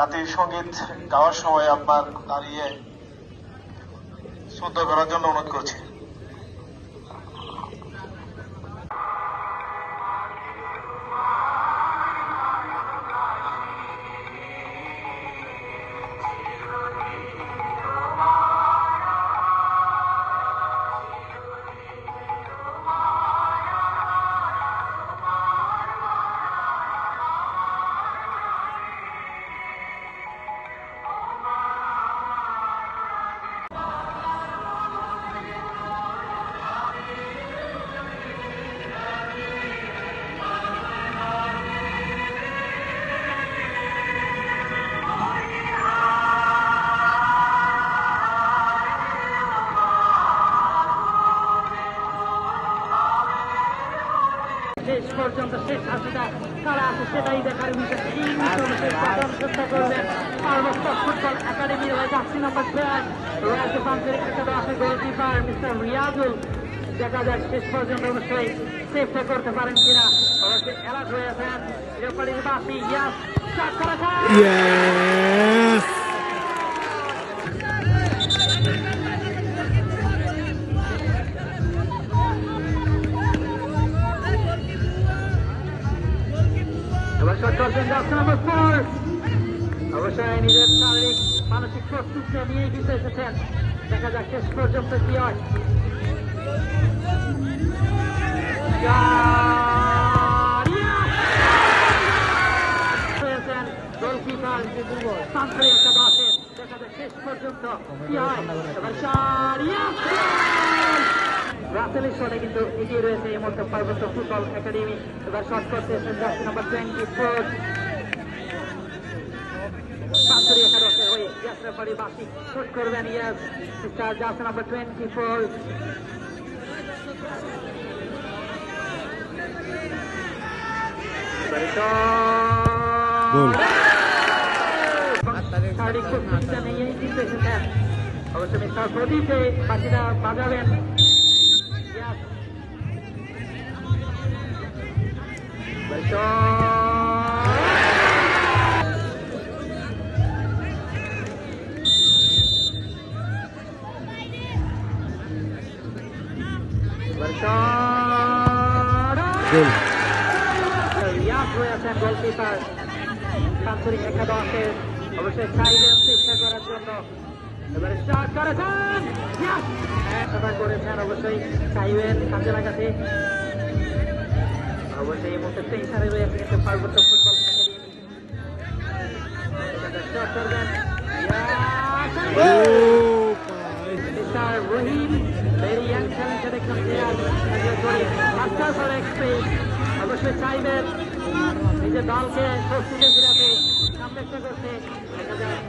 জাতীয় সঙ্গীত গাওয়ার সময় আপনার দাঁড়িয়ে শ্রদ্ধা করার জন্য অনুরোধ করছি। শেষ পর্যন্ত শেষ হাসিটা কারা আছে সেটাই দেখার বিষয়। চেষ্টা করবেন পার্বত্য ফুটবল একাডেমির হয়ে জার্সি নাম্বার 12 রয়্যাল ডিফেন্সের একাদশের গোলকিপার মিস্টার রিয়াজুল। দেখা যাক শেষ পর্যন্ত অবশ্যই সেভটা করতে পারেন কিনা। অবশ্যই অ্যালার্ট হয়েছেন রেফারির বাসি। ইয়াস শট করেছেন। ইয়েস এবার শট করছেন জার্সি নাম্বার 4। অবশ্যই নিজের শারীরিক মানসিক প্রস্তুতি নিয়ে জিতে এসেছেন। দেখা যাক শেষ পর্যন্ত কি হয়। গোলকিপার সান্তরি একটা দশে। দেখা যাক শেষ পর্যন্ত কি হয়। এবার রাসেলের শটে কিন্তু এগিয়ে রয়েছে এই মুহূর্তে পার্বত্য ফুটবল একাডেমি। এবার শট করতে এসেছেন জার্সি নাম্বার 24 সান্তরি একাদশের হয়ে। ইয়াস রেফারি বাসি শুট করবেন। ইয়াস মিস্টার জার্সি নাম্বার 24 গোল শারীরিক প্রস্তুতিটা নিয়েই কিন্তু এসেছেন। অবশ্যই মিস্টার প্রদীপে বাকিরা বাজাবেন। গোল রয়েছেন গোলকিপার আন্তরিক একাদশের। অবশ্যই চাইবেন চেষ্টা করার জন্য। এবারে স্টার্ট করেছেন করেছেন অবশ্যই চাইবেন কাজে লাগাতে। অবশ্যই এই মুহূর্তে টেনশনে রয়েছে কিন্তু পার্বত্য ফুটবল একাডেমি। স্টার্ট করবেন মিস্টার রহিম। ভেরি ইয়াং ট্যালেন্টেড একজন প্লেয়ার। অবশ্যই চাইবেন নিজের দলকে প্রস্তুতি ফিরাতে সামনে করতে। দেখা যায়